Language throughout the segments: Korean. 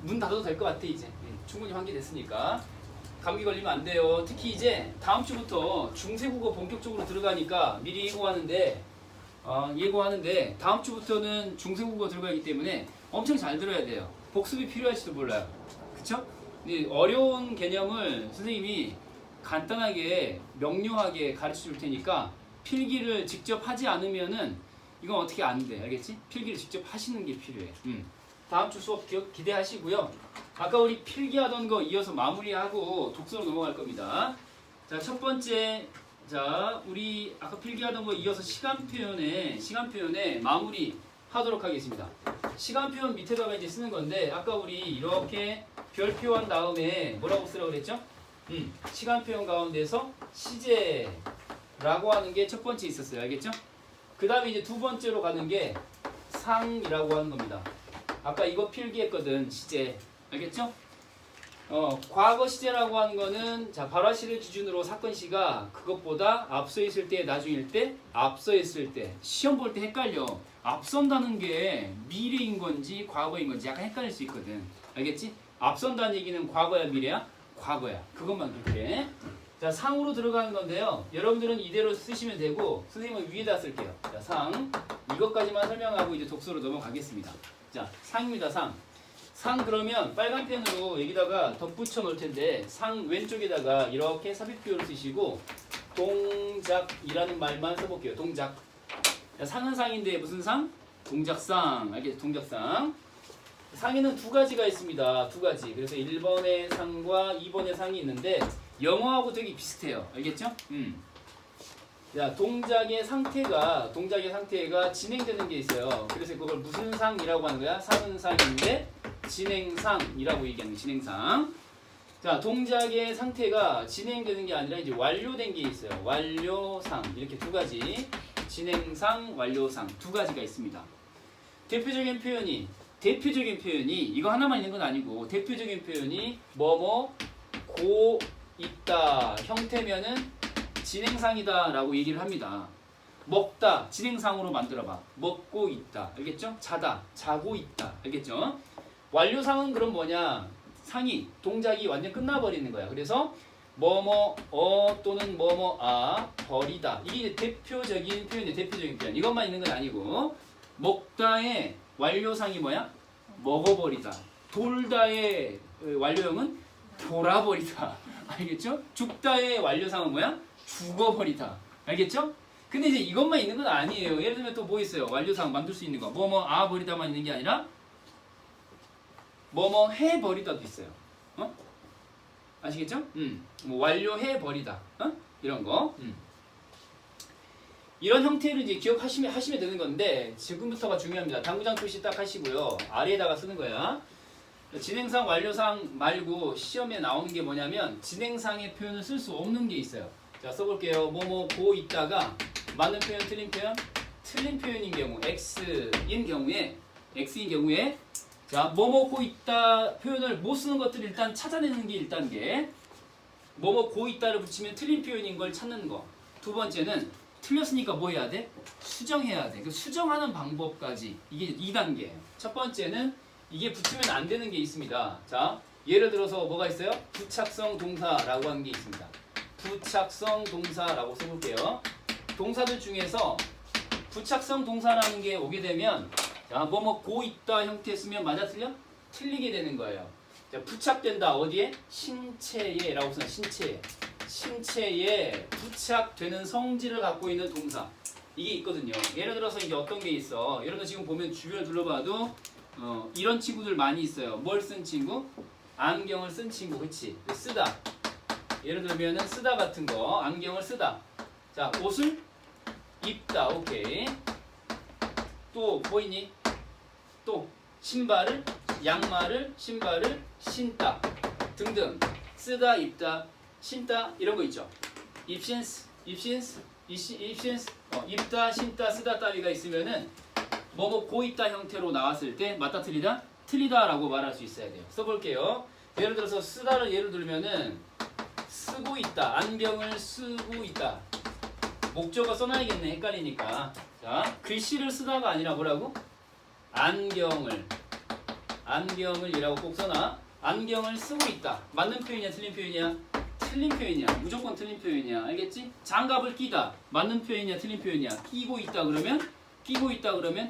문 닫아도 될 것 같아 이제. 충분히 환기됐으니까. 감기 걸리면 안 돼요. 특히 이제 다음 주부터 중세국어 본격적으로 들어가니까 미리 예고하는데 다음 주부터는 중세국어 들어가기 때문에 엄청 잘 들어야 돼요. 복습이 필요할지도 몰라요. 그쵸? 근데 어려운 개념을 선생님이 간단하게 명료하게 가르쳐 줄 테니까 필기를 직접 하지 않으면은 이건 어떻게 안 돼. 알겠지? 필기를 직접 하시는 게 필요해. 다음 주 수업 기대하시고요. 아까 우리 필기하던 거 이어서 마무리하고 독서로 넘어갈 겁니다. 자, 첫 번째, 자, 우리 아까 필기하던 거 이어서 시간 표현에 마무리 하도록 하겠습니다. 시간 표현 밑에다가 이제 쓰는 건데 아까 우리 이렇게 별표 한 다음에 뭐라고 쓰라고 그랬죠? 시간 표현 가운데서 시제라고 하는 게 첫 번째 있었어요. 알겠죠? 그 다음에 이제 두 번째로 가는 게 상이라고 하는 겁니다. 아까 이거 필기했거든. 시제. 알겠죠? 과거 시제라고 하는 거는 자, 발화시를 기준으로 사건 시가 그것보다 앞서 있을 때, 나중일 때, 앞서 있을 때 시험 볼 때 헷갈려. 앞선다는 게 미래인 건지 과거인 건지 약간 헷갈릴 수 있거든. 알겠지? 앞선다는 얘기는 과거야, 미래야? 과거야. 그것만 그렇게. 자, 상으로 들어가는 건데요. 여러분들은 이대로 쓰시면 되고 선생님은 위에다 쓸게요. 자, 상. 이것까지만 설명하고 이제 독서로 넘어가겠습니다. 자, 상입니다. 상 그러면 빨간 펜으로 여기다가 덧붙여 놓을 텐데 상 왼쪽에다가 이렇게 삽입표를 쓰시고 동작이라는 말만 써볼게요. 동작. 자, 상은 상인데 무슨 상? 동작상. 알겠죠? 동작상. 상에는 두 가지가 있습니다. 두 가지. 그래서 1번의 상과 2번의 상이 있는데 영어하고 되게 비슷해요. 알겠죠? 자, 동작의 상태가 진행되는 게 있어요. 그래서 그걸 무슨 상이라고 하는 거야? 상은 상인데 진행상이라고 얘기하는 거야. 진행상. 자, 동작의 상태가 진행되는 게 아니라 이제 완료된 게 있어요. 완료상. 이렇게 두 가지. 진행상, 완료상 두 가지가 있습니다. 대표적인 표현이 이거 하나만 있는 건 아니고 대표적인 표현이 뭐뭐 고 있다 형태면은 진행상이다 라고 얘기를 합니다. 먹다 진행상으로 만들어봐. 먹고 있다. 알겠죠? 자다 자고 있다. 알겠죠? 완료상은 그럼 뭐냐? 상이 동작이 완전 끝나버리는 거야. 그래서 뭐뭐 또는 뭐뭐 버리다. 이게 대표적인 표현이에요. 대표적인 표현. 이것만 있는 건 아니고 먹다의 완료상이 뭐야? 먹어버리다. 돌다의 완료형은 돌아버리다. 알겠죠? 죽다의 완료상은 뭐야? 죽어버리다. 알겠죠? 근데 이제 이것만 있는 건 아니에요. 예를 들면 또 뭐 있어요? 완료상 만들 수 있는 거. 뭐뭐 버리다만 있는 게 아니라 뭐뭐 해버리다도 있어요. 아시겠죠? 뭐 완료해버리다. 이런 거. 이런 형태를 이제 기억하시면 되는 건데 지금부터가 중요합니다. 당구장 표시 딱 하시고요. 아래에다가 쓰는 거야. 진행상, 완료상 말고 시험에 나오는 게 뭐냐면 진행상의 표현을 쓸 수 없는 게 있어요. 자, 써볼게요. 뭐뭐 고 있다가 맞는 표현, 틀린 표현? 틀린 표현인 경우, X인 경우에 자, 뭐뭐 고 있다 표현을 못 쓰는 것들을 일단 찾아내는 게 1단계. 뭐뭐 고 있다를 붙이면 틀린 표현인 걸 찾는 거. 두 번째는 틀렸으니까 뭐 해야 돼? 수정해야 돼. 그 수정하는 방법까지. 이게 2단계예요. 첫 번째는 이게 붙으면 안 되는 게 있습니다. 자, 예를 들어서 뭐가 있어요? 부착성 동사라고 하는 게 있습니다. 부착성 동사라고 써볼게요. 동사들 중에서 부착성 동사라는 게 오게 되면 자, 뭐뭐 고 있다 형태 쓰면 맞아 틀려? 틀리게 되는 거예요. 자, 부착된다 어디에? 신체에 라고 써요. 신체에 부착되는 성질을 갖고 있는 동사. 이게 있거든요. 예를 들어서 이제 어떤 게 있어. 여러분 지금 보면 주변을 둘러봐도 이런 친구들 많이 있어요. 뭘 쓴 친구? 안경을 쓴 친구. 그치? 쓰다. 예를 들면은 쓰다 같은 거. 안경을 쓰다. 자, 옷을 입다. 오케이. 또 뭐 있니? 또 양말을 신발을 신다 등등. 쓰다, 입다, 신다 이런 거 있죠. 입신스, 입다, 신다, 쓰다 따위가 있으면은 뭐뭐 고 있다 형태로 나왔을 때 맞다 틀리다? 틀리다라고 말할 수 있어야 돼요. 써볼게요. 예를 들어서 쓰다를 예를 들면은 쓰고 있다, 안경을 쓰고 있다. 목적어 써놔야겠네. 헷갈리니까. 자, 글씨를 쓰다가 아니라 뭐라고? 안경을 안경을 이라고 꼭 써놔. 안경을 쓰고 있다. 맞는 표현이야, 틀린 표현이야? 틀린 표현이야. 무조건 틀린 표현이야. 알겠지? 장갑을 끼다. 맞는 표현이야, 틀린 표현이야? 끼고 있다 그러면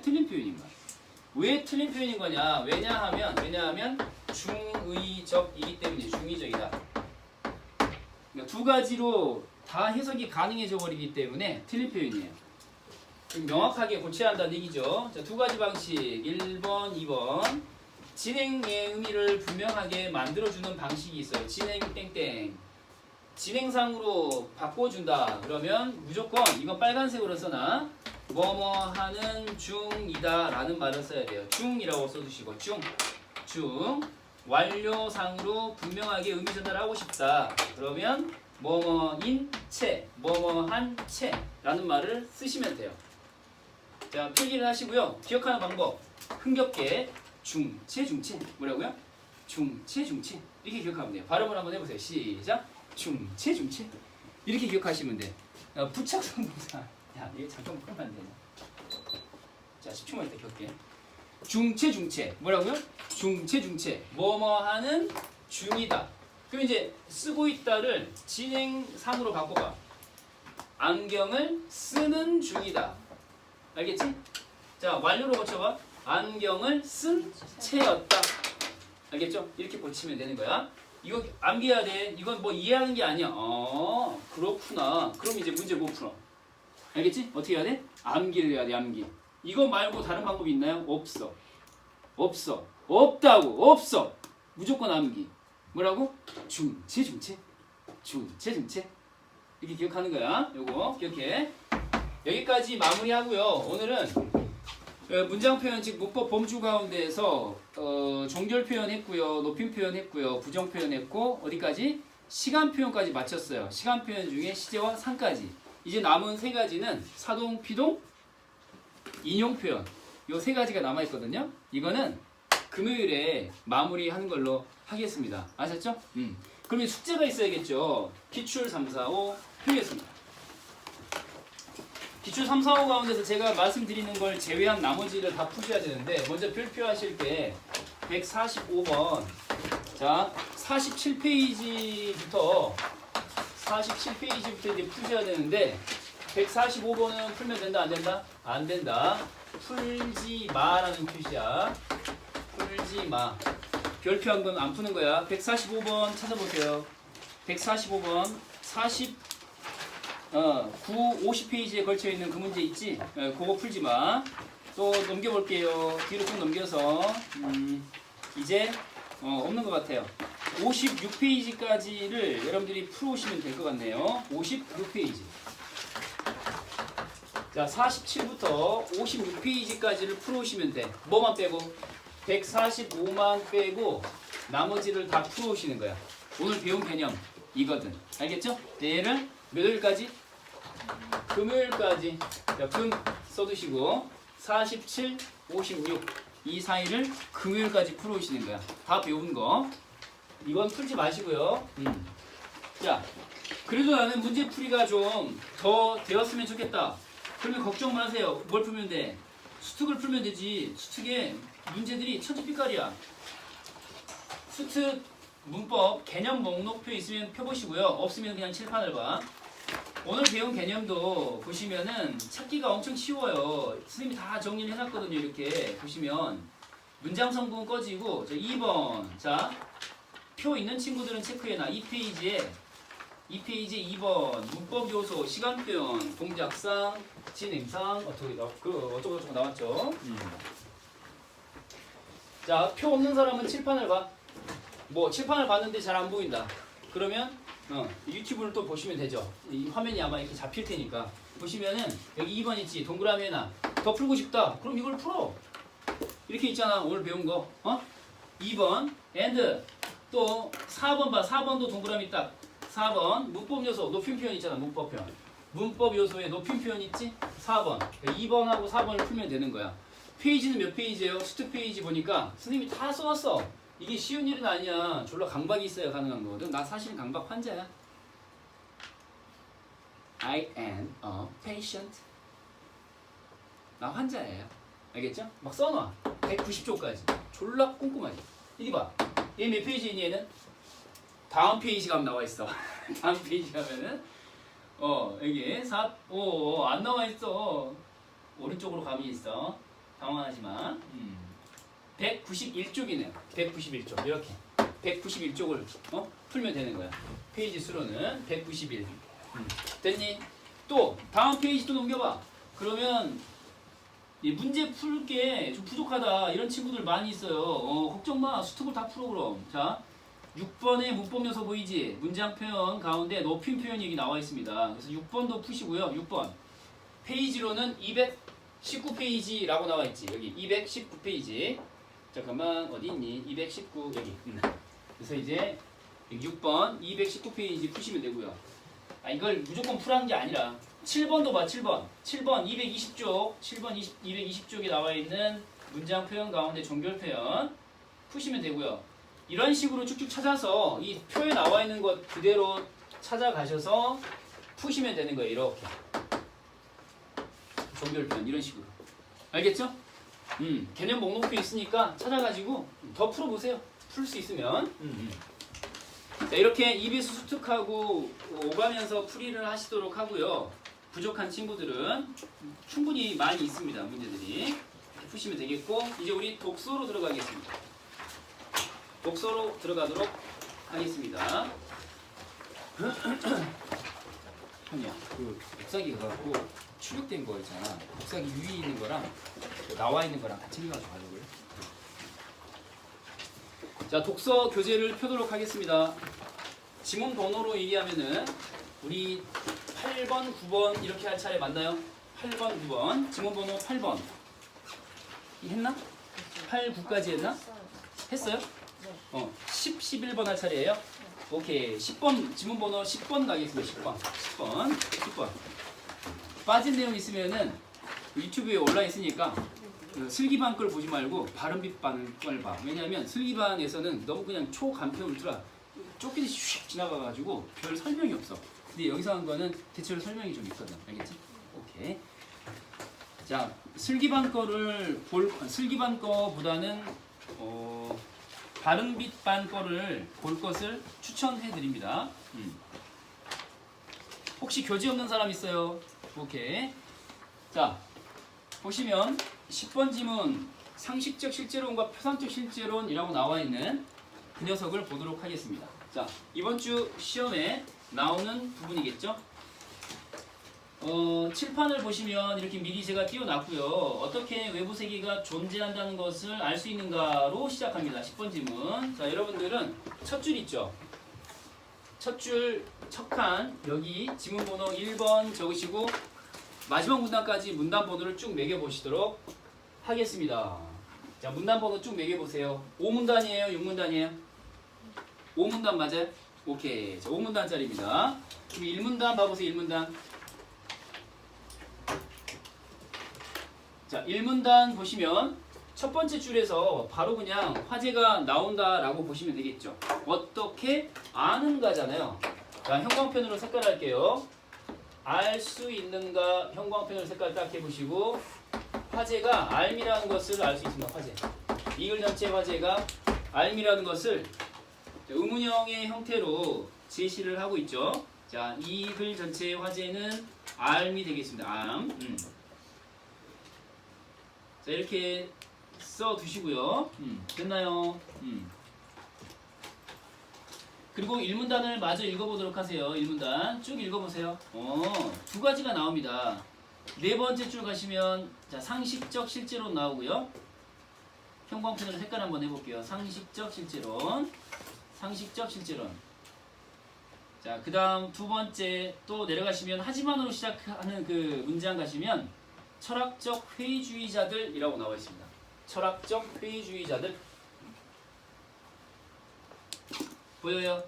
틀린 표현인 거야. 왜 틀린 표현인 거냐? 왜냐하면 중의적이기 때문에 중의적이다. 그러니까 두 가지로 다 해석이 가능해져 버리기 때문에 틀린 표현이에요. 명확하게 고쳐야 한다는 얘기죠. 자, 두 가지 방식. 1번, 2번. 진행의 의미를 분명하게 만들어주는 방식이 있어요. 진행 땡땡. 진행상으로 바꿔준다. 그러면 무조건 이건 빨간색으로 써놔. 뭐뭐 하는 중이다 라는 말을 써야 돼요. 중이라고 써주시고 중. 완료상으로 분명하게 의미 전달하고 싶다. 그러면 뭐뭐인 채, 뭐뭐한 채 라는 말을 쓰시면 돼요. 자, 필기를 하시고요. 기억하는 방법. 흥겹게 중체 뭐라고요? 중체 이렇게 기억하면 돼요. 발음을 한번 해보세요. 시작. 중체 이렇게 기억하시면 돼. 부착성 동사. 야, 이거 잠깐만 끄면 안 되냐? 자, 10초만 있다 켤게. 중체 뭐라고요? 중체 뭐뭐 하는 중이다. 그럼 이제 쓰고 있다를 진행상으로 바꿔봐. 안경을 쓰는 중이다. 알겠지? 자, 완료로 고쳐봐. 안경을 쓴 채였다. 알겠죠? 이렇게 고치면 되는 거야. 이거 암기해야 돼. 이건 뭐 이해하는 게 아니야. 그렇구나. 그럼 이제 문제 못 풀어. 알겠지? 어떻게 해야 돼? 암기를 해야 돼. 암기. 이거 말고 다른 방법이 있나요? 없어. 없다고. 무조건 암기. 뭐라고? 중체 이렇게 기억하는 거야. 요거 기억해. 여기까지 마무리하고요. 오늘은 문장 표현 즉 문법 범주 가운데에서 종결 표현 했고요. 높임 표현 했고요. 부정 표현 했고 어디까지? 시간 표현까지 마쳤어요. 시간 표현 중에 시제와 상까지. 이제 남은 세 가지는 사동, 피동, 인용 표현. 요 세 가지가 남아 있거든요. 이거는 금요일에 마무리하는 걸로 하겠습니다. 아셨죠? 그러면 숙제가 있어야겠죠. 기출 3, 4, 5 풀겠습니다. 기출 3, 4, 5 가운데서 제가 말씀드리는 걸 제외한 나머지를 다 푸셔야 되는데 먼저 별표하실 때 145번 자 47페이지부터 이제 푸셔야 되는데 145번은 풀면 된다 안 된다? 안 된다. 풀지 마라는 표시야. 풀지 마. 별표한 건 안 푸는 거야. 145번 찾아보세요. 145번 50페이지에 걸쳐 있는 그 문제 있지? 그거 풀지 마. 또 넘겨볼게요. 뒤로 쭉 넘겨서 이제 없는 것 같아요. 56페이지까지를 여러분들이 풀어오시면 될 것 같네요. 56페이지. 자, 47부터 56페이지까지를 풀어오시면 돼. 뭐만 빼고? 145만 빼고 나머지를 다 풀어오시는 거야. 오늘 배운 개념 이거든. 알겠죠? 내일은 몇 월까지? 금요일까지. 자, 금 써두시고 47, 56 이 사이를 금요일까지 풀어오시는 거야. 다 배운 거. 이건 풀지 마시고요. 자, 그래도 나는 문제풀이가 좀 더 되었으면 좋겠다. 그러면 걱정 마세요. 뭘 풀면 돼? 수특을 풀면 되지. 수특에 문제들이 천지빛깔이야. 수특 문법 개념 목록표 있으면 펴보시고요. 없으면 그냥 칠판을 봐. 오늘 배운 개념도 보시면은 찾기가 엄청 쉬워요. 선생님이 다 정리를 해놨거든요. 이렇게 보시면 문장 성분 꺼지고 저 2번 자 표 있는 친구들은 체크해놔. 2페이지에 2번 문법 요소 시간 표현 동작상 진행상 어쩌고 나왔죠. 자, 표 없는 사람은 칠판을 봐. 뭐 칠판을 봤는데 잘 안 보인다. 그러면 유튜브를 또 보시면 되죠. 이 화면이 아마 이렇게 잡힐 테니까 보시면은 여기 2번 있지. 동그라미 해놔. 더 풀고 싶다. 그럼 이걸 풀어. 이렇게 있잖아. 오늘 배운 거. 2번 and 또 4번 봐. 4번도 동그라미 딱. 4번 문법 요소 높임 표현 있잖아. 문법 표현. 문법 요소에 높임 표현 있지? 4번. 2번하고 4번을 풀면 되는 거야. 페이지는 몇 페이지예요? 수특 페이지 보니까 선생님이 다 써놨어. 이게 쉬운 일은 아니야. 졸라 강박이 있어야 가능한 거거든. 나 사실 강박 환자야. I am a patient. 나 환자예요. 알겠죠? 막 써놔. 190쪽까지 졸라 꼼꼼하게. 이리 봐. 얘 몇 페이지니 얘는? 다음 페이지 가면 나와 있어. 다음 페이지 가면은 여기 4, 5 안 나와 있어. 오른쪽으로 가면 있어. 당황하지 마. 191쪽이네요. 191쪽 이렇게 191쪽을 풀면 되는 거야. 페이지 수로는 191. 됐니? 또 다음 페이지 또 넘겨봐. 그러면 이 문제 풀 게 좀 부족하다 이런 친구들 많이 있어요. 걱정 마. 수특을 다 풀어 그럼. 자 6번에 문법 요소 보이지? 문장 표현 가운데 높임 표현 얘기 나와 있습니다. 그래서 6번도 푸시고요. 6번 페이지로는 219페이지라고 나와 있지. 여기 219페이지. 잠깐만 어디 있니? 219 여기. 그래서 이제 6번 219페이지 푸시면 되고요. 이걸 무조건 풀한 게 아니라 7번도 봐. 7번 220쪽 7번 220쪽에 나와 있는 문장 표현 가운데 종결 표현 푸시면 되고요. 이런 식으로 쭉쭉 찾아서 이 표에 나와 있는 것 그대로 찾아가셔서 푸시면 되는 거예요. 이렇게 종결 표현 이런 식으로. 알겠죠? 개념 목록표 있으니까 찾아가지고 더 풀어보세요. 풀 수 있으면. 자, 이렇게 EBS 수특하고 오가면서 풀이를 하시도록 하고요. 부족한 친구들은 충분히 많이 있습니다. 문제들이. 푸시면 되겠고 이제 우리 독서로 들어가겠습니다. 독서로 들어가도록 하겠습니다. 형이야, 그 복사기 가갖고 출력된 거 있잖아. 복사기 위에 있는 거랑 나와 있는 거랑 같이 챙겨가지고 가져올래? 자, 독서 교재를 펴도록 하겠습니다. 지문 번호로 얘기하면은 우리 8번, 9번 이렇게 할 차례 맞나요? 8번, 9번. 지문 번호 8번. 했나? 8, 9까지 했나? 했어요? 10, 11번 할 차례예요? 오케이. 10번, 지문 번호 10번 가겠습니다. 10번. 빠진 내용 있으면은 유튜브에 올라 있으니까 그 슬기반 걸 보지 말고 바른빛반 걸 봐. 왜냐하면 슬기반에서는 너무 그냥 초간편 울트라 쫓기듯이 슉 지나가가지고 별 설명이 없어. 근데 여기서 한 거는 대체로 설명이 좀 있거든. 알겠지? 오케이. 자, 슬기반 거보다는 바른빛반 거를 볼 것을 추천해 드립니다. 혹시 교재 없는 사람 있어요? 오케이. 자, 보시면 10번 지문 상식적 실제론과 표상적 실제론이라고 나와 있는 그 녀석을 보도록 하겠습니다. 자, 이번 주 시험에 나오는 부분이겠죠? 칠판을 보시면 이렇게 미리 제가 띄워놨고요. 어떻게 외부 세계가 존재한다는 것을 알 수 있는가로 시작합니다. 10번 지문. 자, 여러분들은 첫 줄 있죠? 첫 줄, 첫 칸, 여기 지문 번호 1번 적으시고 마지막 문단까지 문단 번호를 쭉 매겨보시도록 하겠습니다. 자, 문단 번호 쭉 매겨보세요. 5문단이에요? 6문단이에요? 5문단 맞아요? 오케이. 자, 5문단짜리입니다. 그럼 1문단 봐보세요. 1문단. 자, 1문단 보시면 첫 번째 줄에서 바로 그냥 화제가 나온다라고 보시면 되겠죠. 어떻게 아는가잖아요. 자, 형광펜으로 색깔할게요. 알 수 있는가 형광펜으로 색깔 딱 해보시고 화제가 알미라는 것을 알 수 있습니다. 화제. 이글 전체 화제가 알미라는 것을 의문형의 형태로 제시를 하고 있죠. 자, 이글 전체의 화제는 알미 되겠습니다. 암. 자, 이렇게 써 두시고요. 됐나요? 그리고 1문단을 마저 읽어보도록 하세요. 1문단 쭉 읽어보세요. 두 가지가 나옵니다. 네 번째 줄 가시면 자, 상식적 실제론 나오고요. 형광펜으로 색깔 한번 해볼게요. 상식적 실제론. 자, 그 다음 두 번째 또 내려가시면 하지만으로 시작하는 그 문장 가시면 철학적 회의주의자들이라고 나와 있습니다. 철학적 회의주의자들. 보여요?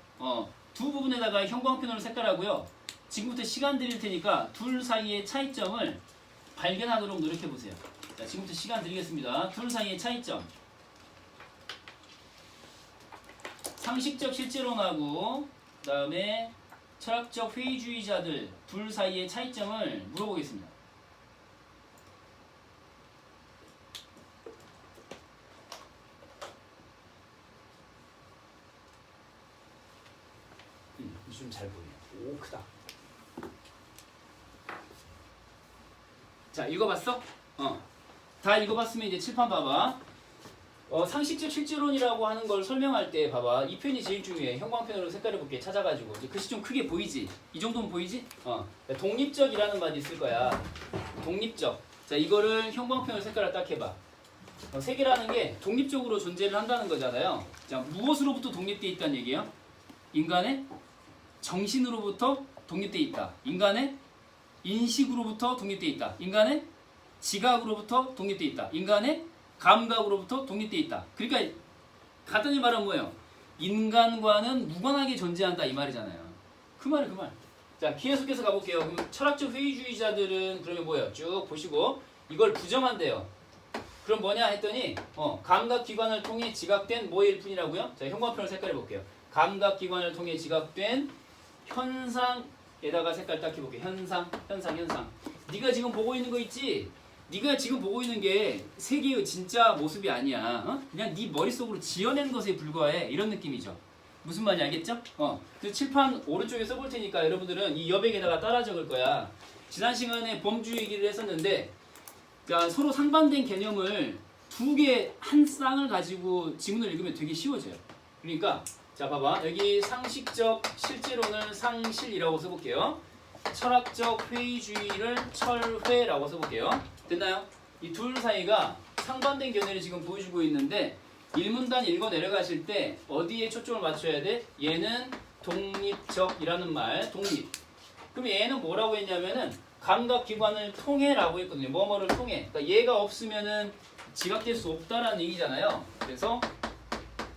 두 부분에다가 형광펜으로 색깔하고요. 지금부터 시간 드릴 테니까 둘 사이의 차이점을 발견하도록 노력해 보세요. 자, 지금부터 시간 드리겠습니다. 둘 사이의 차이점. 상식적 실제론하고 그 다음에 철학적 회의주의자들 둘 사이의 차이점을 물어보겠습니다. 좀 잘 보이네. 오, 크다. 자, 읽어봤어? 다 읽어봤으면 이제 칠판 봐봐. 상식적 실제론이라고 하는 걸 설명할 때 봐봐. 이 표현이 제일 중요해. 형광펜으로 색깔을 곱게 찾아가지고. 이제 글씨 좀 크게 보이지? 이 정도면 보이지? 독립적이라는 말이 있을 거야. 독립적. 자, 이거를 형광펜으로 색깔을 딱 해봐. 세계라는 게 독립적으로 존재를 한다는 거잖아요. 자, 무엇으로부터 독립되어 있다는 얘기예요? 인간의 정신으로부터 독립되어 있다. 인간의 인식으로부터 독립되어 있다. 인간의 지각으로부터 독립되어 있다. 인간의 감각으로부터 독립되어 있다. 그러니까 간단히 말하면 뭐예요? 인간과는 무관하게 존재한다 이 말이잖아요. 그 말이 그 말. 자, 계속해서 가볼게요. 그럼 철학적 회의주의자들은 그러면 뭐예요? 쭉 보시고 이걸 부정한대요. 그럼 뭐냐 했더니 감각기관을 통해 지각된 뭐일 뿐이라고요? 자, 형광펜으로 색깔을 볼게요. 감각기관을 통해 지각된 현상에다가 색깔 딱 해볼게요. 현상. 네가 지금 보고 있는 거 있지? 네가 지금 보고 있는 게 세계의 진짜 모습이 아니야. 그냥 네 머릿속으로 지어낸 것에 불과해. 이런 느낌이죠. 무슨 말인지 알겠죠? 그래서 칠판 오른쪽에 써볼 테니까 여러분들은 이 여백에다가 따라 적을 거야. 지난 시간에 범주 얘기를 했었는데 그러니까 서로 상반된 개념을 두 개 한 쌍을 가지고 지문을 읽으면 되게 쉬워져요. 그러니까 자 봐봐. 여기 상식적 실제론을 상실이라고 써볼게요. 철학적 회의주의를 철회라고 써볼게요. 됐나요? 이 둘 사이가 상반된 견해를 지금 보여주고 있는데 1문단 읽어 내려가실 때 어디에 초점을 맞춰야 돼? 얘는 독립적이라는 말, 독립. 그럼 얘는 뭐라고 했냐면은 감각기관을 통해라고 했거든요. 뭐뭐를 통해. 그러니까 얘가 없으면은 지각될 수 없다라는 얘기잖아요. 그래서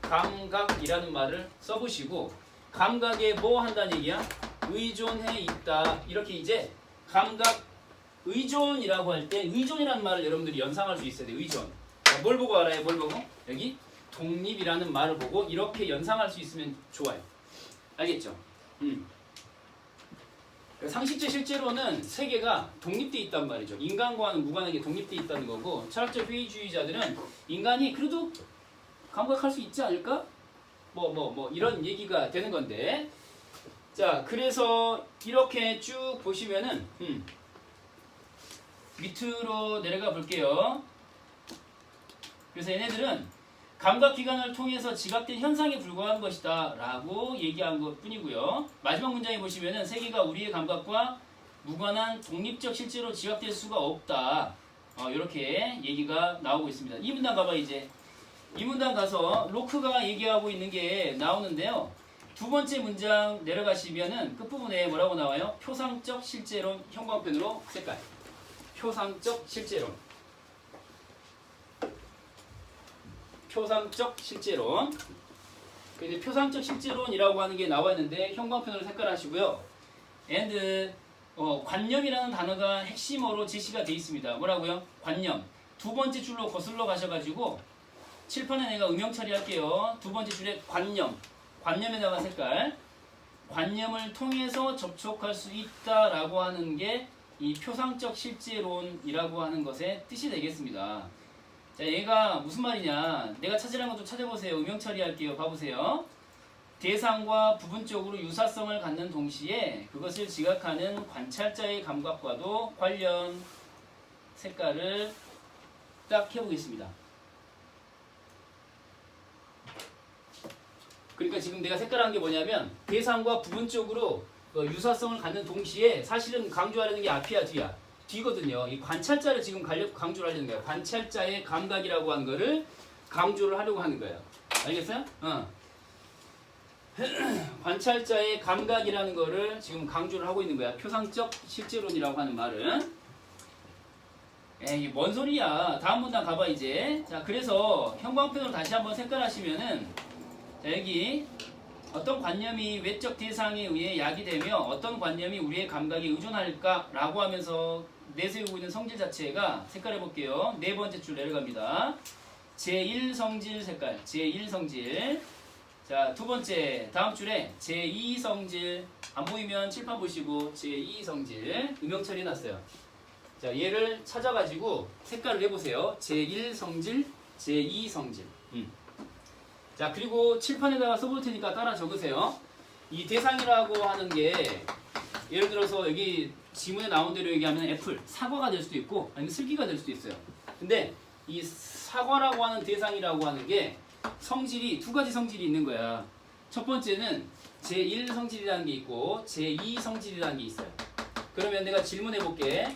감각이라는 말을 써보시고 감각에 뭐 한다는 얘기야? 의존해 있다. 이렇게 이제 감각 의존이라고 할 때 의존이라는 말을 여러분들이 연상할 수 있어야 돼. 의존. 자, 뭘 보고 알아요? 뭘 보고? 여기 독립이라는 말을 보고 이렇게 연상할 수 있으면 좋아요. 알겠죠? 상식적 실제로는 세계가 독립되어 있단 말이죠. 인간과는 무관하게 독립되어 있다는 거고 철학적 회의주의자들은 인간이 그래도 감각할 수 있지 않을까? 뭐 이런 얘기가 되는 건데 자 그래서 이렇게 쭉 보시면은 밑으로 내려가 볼게요. 그래서 얘네들은 감각기관을 통해서 지각된 현상에 불과한 것이다 라고 얘기한 것 뿐이고요. 마지막 문장에 보시면은 세계가 우리의 감각과 무관한 독립적 실제로 지각될 수가 없다. 이렇게 얘기가 나오고 있습니다. 이 문단 가봐 이제. 이 문단 가서 로크가 얘기하고 있는 게 나오는데요. 두 번째 문장 내려가시면은 끝부분에 뭐라고 나와요? 표상적 실제론 형광펜으로 색깔. 표상적 실제론. 표상적 실제론. 그래서 표상적 실제론이라고 하는 게 나와 있는데 형광펜으로 색깔하시고요. and 관념이라는 단어가 핵심어로 제시가 되어 있습니다. 뭐라고요? 관념. 두 번째 줄로 거슬러 가셔가지고 칠판에 내가 음영 처리할게요. 두 번째 줄에 관념. 관념에다가 색깔. 관념을 통해서 접촉할 수 있다라고 하는 게 이 표상적 실제론이라고 하는 것의 뜻이 되겠습니다. 자, 얘가 무슨 말이냐? 내가 찾으라는 것도 찾아보세요. 음영 처리할게요. 봐보세요. 대상과 부분적으로 유사성을 갖는 동시에 그것을 지각하는 관찰자의 감각과도 관련 색깔을 딱 해보겠습니다. 그러니까 지금 내가 색깔한 게 뭐냐면 대상과 부분적으로 유사성을 갖는 동시에 사실은 강조하려는 게 앞이야 뒤야. 뒤거든요. 이 관찰자를 지금 강조를 하려는 거예요. 관찰자의 감각이라고 하는 거를 강조를 하려고 하는 거예요. 알겠어요? 관찰자의 감각이라는 거를 지금 강조를 하고 있는 거야. 표상적 실제론이라고 하는 말은. 에이, 뭔 소리야. 다음 문단 가봐 이제. 자, 그래서 형광펜으로 다시 한번 색깔하시면은 자, 여기 어떤 관념이 외적 대상에 의해 야기되며 어떤 관념이 우리의 감각에 의존할까라고 하면서 내세우고 있는 성질 자체가 색깔해 볼게요. 네 번째 줄 내려갑니다. 제1성질 색깔, 제1성질. 자, 두 번째 다음 줄에 제2성질. 안 보이면 칠판 보시고 제2성질 음영 처리해놨어요. 자, 얘를 찾아가지고 색깔을 해보세요. 제1성질, 제2성질. 자, 그리고 칠판에다가 써볼 테니까 따라 적으세요. 이 대상이라고 하는 게 예를 들어서 여기 지문에 나온 대로 얘기하면 애플, 사과가 될 수도 있고 아니면 슬기가 될 수도 있어요. 근데 이 사과라고 하는 대상이라고 하는 게 성질이 두 가지 성질이 있는 거야. 첫 번째는 제1 성질이라는 게 있고 제2 성질이라는 게 있어요. 그러면 내가 질문해 볼게.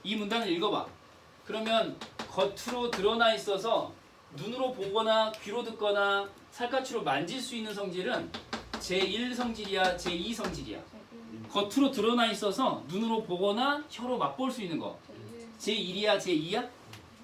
이 문단을 읽어봐. 그러면 겉으로 드러나 있어서 눈으로 보거나 귀로 듣거나 살갗으로 만질 수 있는 성질은 제1 성질이야, 제2 성질이야. 겉으로 드러나 있어서 눈으로 보거나 혀로 맛볼 수 있는 거. 제1이야, 제2야?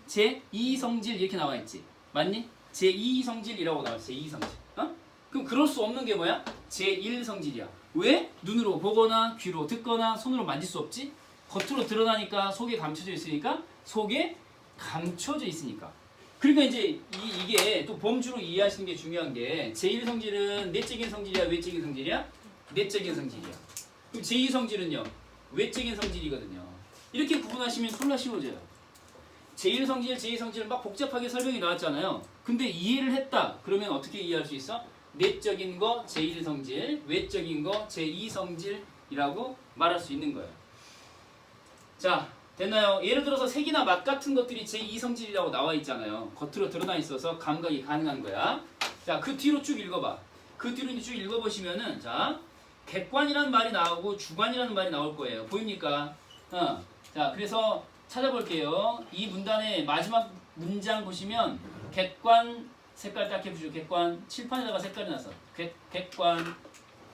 제2 성질 이렇게 나와 있지. 맞니? 제2 성질이라고 나와 있어. 제2 성질. 어? 그럼 그럴 수 없는 게 뭐야? 제1 성질이야. 왜? 눈으로 보거나 귀로 듣거나 손으로 만질 수 없지? 겉으로 드러나니까 속에 감춰져 있으니까 속에 감춰져 있으니까. 그러니까 이제 이게 또 범주로 이해하시는 게 중요한 게 제1 성질은 내적인 성질이야, 외적인 성질이야? 내적인 성질이야. 그럼 제2 성질은요? 외적인 성질이거든요. 이렇게 구분하시면 졸라 쉬워져요. 제1 성질, 제2 성질은 막 복잡하게 설명이 나왔잖아요. 근데 이해를 했다. 그러면 어떻게 이해할 수 있어? 내적인 거 제1 성질, 외적인 거 제2 성질이라고 말할 수 있는 거예요. 자, 됐나요? 예를 들어서 색이나 맛 같은 것들이 제2 성질이라고 나와 있잖아요. 겉으로 드러나 있어서 감각이 가능한 거야. 자, 그 뒤로 쭉 읽어봐. 그 뒤로 쭉 읽어보시면은 자, 객관이라는 말이 나오고 주관이라는 말이 나올 거예요. 보입니까? 자, 그래서 찾아볼게요. 이 문단의 마지막 문장 보시면 객관 색깔 딱 해보시죠. 객관 칠판에다가 색깔이 나서 객관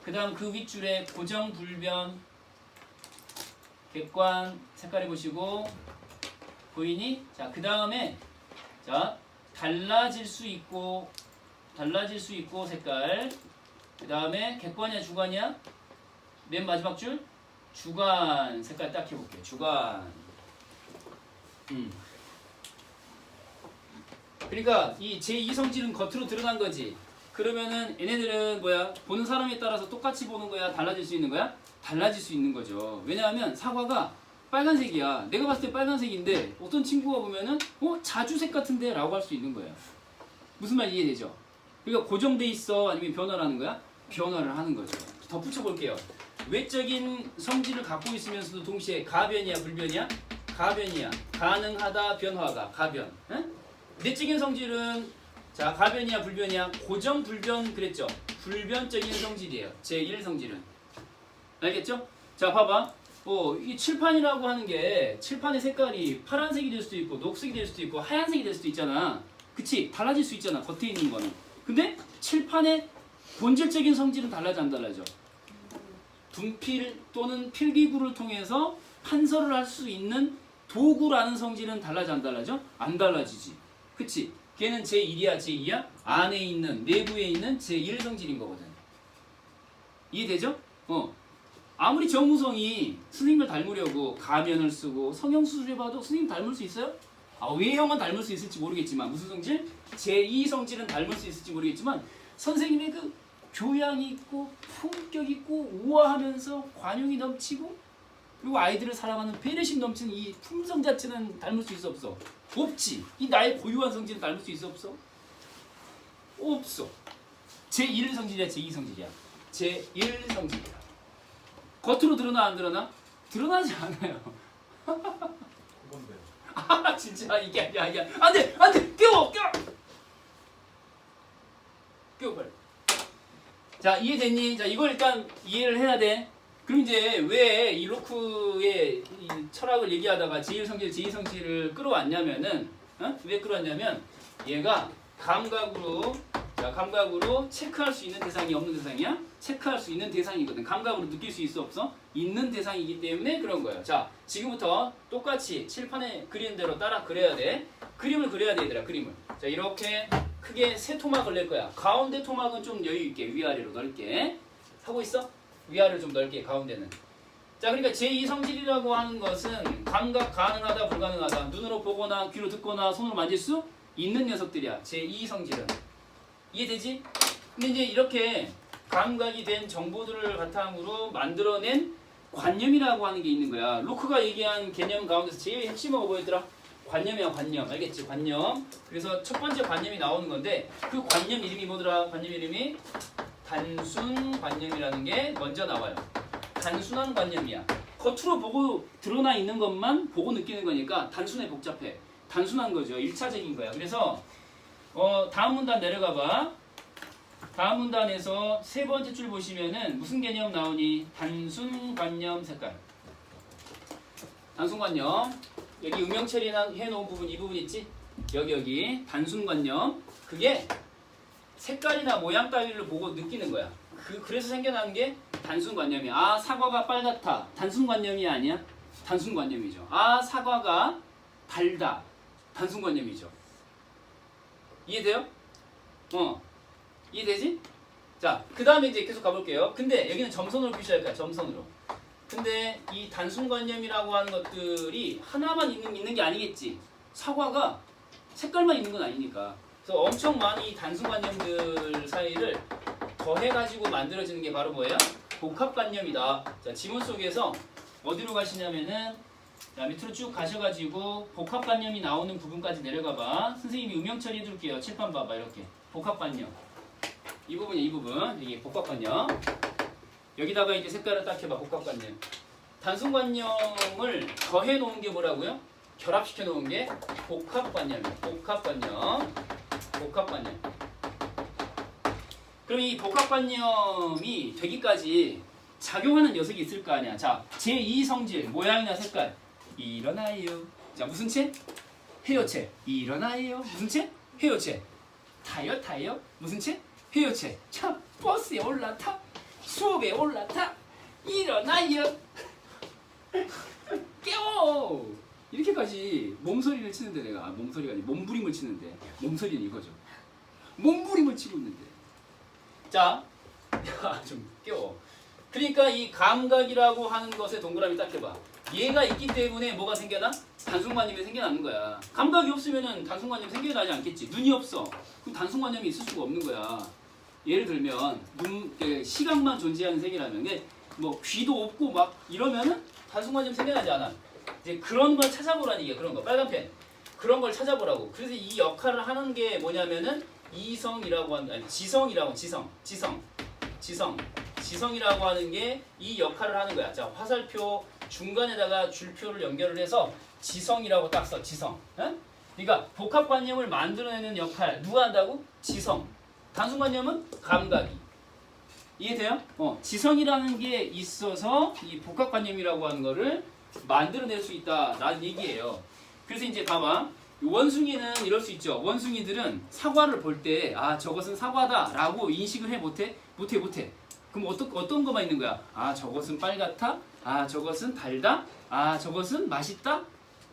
그 다음 그 윗줄에 고정불변 객관 색깔 해보시고 보이니? 자, 그 다음에 자 달라질 수 있고 색깔 그 다음에 객관이야 주관이야? 맨 마지막 줄 주관 색깔 딱 해볼게요. 주관 그러니까 이 제2 성질은 겉으로 드러난 거지. 그러면은 얘네들은 뭐야? 보는 사람에 따라서 똑같이 보는 거야? 달라질 수 있는 거야? 달라질 수 있는 거죠. 왜냐하면 사과가 빨간색이야. 내가 봤을 때 빨간색인데 어떤 친구가 보면은 자주색 같은데? 라고 할 수 있는 거예요. 무슨 말 이해되죠? 그러니까 고정돼 있어? 아니면 변화를 하는 거야? 변화를 하는 거죠. 덧붙여 볼게요. 외적인 성질을 갖고 있으면서도 동시에 가변이야 불변이야? 가변이야. 가능하다 변화가 가변. 응? 내적인 성질은 자 가변이야 불변이야? 고정 불변 그랬죠? 불변적인 성질이에요. 제1 성질은. 알겠죠? 자 봐봐. 이 칠판이라고 하는 게 칠판의 색깔이 파란색이 될 수도 있고 녹색이 될 수도 있고 하얀색이 될 수도 있잖아. 그치? 달라질 수 있잖아. 겉에 있는 거는. 근데 칠판의 본질적인 성질은 달라져 안 달라져? 분필 또는 필기구를 통해서 판서를 할 수 있는 도구라는 성질은 달라져 안 달라져? 안 달라지지. 그치? 걔는 제1이야 제2야? 안에 있는 내부에 있는 제1 성질인 거거든. 이해되죠? 아무리 정무성이 스님을 닮으려고 가면을 쓰고 성형수술 해봐도 스님 닮을 수 있어요? 외형은 닮을 수 있을지 모르겠지만 무슨 성질? 제2 성질은 닮을 수 있을지 모르겠지만 선생님의 그 교양이 있고 품격 있고 우아하면서 관용이 넘치고 그리고 아이들을 사랑하는 배려심 넘치는 이 품성 자체는 닮을 수 있어 없어? 없지. 이 나의 고유한 성질은 닮을 수 있어 없어? 없어. 제1 성질이야 제2 성질이야? 제1 성질이야. 겉으로 드러나 안 드러나? 드러나지 않아요. 그건데. 진짜 이게 안돼 깨워 빨리. 자 이해됐니? 자 이걸 일단 이해를 해야 돼. 그럼 이제 왜 이 로크의 이 철학을 얘기하다가 제1 성질, 제2 성질을 끌어왔냐면은 왜 끌어왔냐면 얘가 감각으로 체크할 수 있는 대상이 없는 대상이야? 체크할 수 있는 대상이거든. 감각으로 느낄 수 있어 없어? 있는 대상이기 때문에 그런 거예요. 자 지금부터 똑같이 칠판에 그리는 대로 따라 그려야 돼. 그림을 그려야 돼 얘들아. 그림을. 자 이렇게 크게 세 토막을 낼 거야. 가운데 토막은 좀 여유 있게 위아래로 넓게 하고 있어? 위아래로 좀 넓게 가운데는. 자 그러니까 제2 성질이라고 하는 것은 감각 가능하다 불가능하다 눈으로 보거나 귀로 듣거나 손으로 만질 수 있는 녀석들이야. 제2 성질은. 이해되지? 근데 이제 이렇게 감각이 된 정보들을 바탕으로 만들어낸 관념이라고 하는 게 있는 거야. 로크가 얘기한 개념 가운데서 제일 핵심은 뭐였더라? 관념이야 관념. 알겠지? 관념. 그래서 첫 번째 관념이 나오는 건데 그 관념 이름이 뭐더라? 관념 이름이 단순관념이라는 게 먼저 나와요. 단순한 관념이야. 겉으로 보고 드러나 있는 것만 보고 느끼는 거니까 단순해, 복잡해. 단순한 거죠. 1차적인 거야. 그래서 다음 문단 내려가 봐. 다음 문단에서 세 번째 줄 보시면은 무슨 개념 나오니? 단순관념 색깔. 단순관념. 여기 음영 처리나 해놓은 부분, 이 부분 있지? 여기 단순관념. 그게 색깔이나 모양 따위를 보고 느끼는 거야. 그래서 생겨나는 게 단순관념이야. 아, 사과가 빨갛다. 단순관념이 아니야? 단순관념이죠. 아, 사과가 달다. 단순관념이죠. 이해돼요? 이해되지? 자, 그 다음에 이제 계속 가볼게요. 근데 여기는 점선으로 표시할 거야. 점선으로. 근데 이 단순관념이라고 하는 것들이 하나만 있는 게 아니겠지. 사과가 색깔만 있는 건 아니니까. 그래서 엄청 많이 이 단순관념들 사이를 더해가지고 만들어지는 게 바로 뭐예요? 복합관념이다. 자, 지문 속에서 어디로 가시냐면은, 자, 밑으로 쭉 가셔가지고 복합관념이 나오는 부분까지 내려가봐. 선생님이 음영 처리해줄게요. 칠판 봐봐. 이렇게 복합관념. 이 부분이야, 이 부분. 이게 복합관념. 여기다가 이제 색깔을 딱 해봐. 복합관념. 단순관념을 더해 놓은 게 뭐라고요? 결합시켜 놓은 게 복합관념이에요. 복합관념. 복합관념. 그럼 이 복합관념이 되기까지 작용하는 녀석이 있을 거 아니야. 자, 제2성질, 모양이나 색깔. 일어나요. 자, 무슨 체? 해요체. 일어나요. 무슨 체? 해요체. 타요. 무슨 체? 해요체. 참, 버스에 올라타. 수업에 올라타. 일어나요. 깨워. 이렇게까지 몸소리를 치는데 내가, 몸소리가 아니 몸부림을 치는데, 몸소리는 이거죠. 몸부림을 치고 있는데. 자, 좀 깨워. 그러니까 이 감각이라고 하는 것에 동그라미 딱 해봐. 얘가 있기 때문에 뭐가 생겨나? 단순관념이 생겨나는 거야. 감각이 없으면은 단순관념이 생겨나지 않겠지. 눈이 없어. 그럼 단순관념이 있을 수가 없는 거야. 예를 들면 시각만 존재하는 세계라면, 근데 뭐 귀도 없고 막 이러면은 단순관념이 생겨나지 않아. 이제 그런 걸 찾아보라는 얘기야. 그런 거. 빨간 펜. 그런 걸 찾아보라고. 그래서 이 역할을 하는 게 뭐냐면은 이성이라고 하는, 아니 지성이라고, 지성이라고 하는 게 이 역할을 하는 거야. 자, 화살표 중간에다가 줄표를 연결을 해서 지성이라고 딱 써. 지성. 응? 그러니까 복합관념을 만들어내는 역할 누가 한다고? 지성. 단순관념은 감각이. 이해돼요? 지성이라는 게 있어서 이 복합관념이라고 하는 거를 만들어낼 수 있다라는 얘기예요. 그래서 이제 봐봐. 원숭이는 이럴 수 있죠. 원숭이들은 사과를 볼 때, 아, 저것은 사과다라고 인식을 해 못해? 못해. 그럼 어떤 거만 있는 거야? 아, 저것은 빨갛다. 아, 저것은 달다. 아, 저것은 맛있다.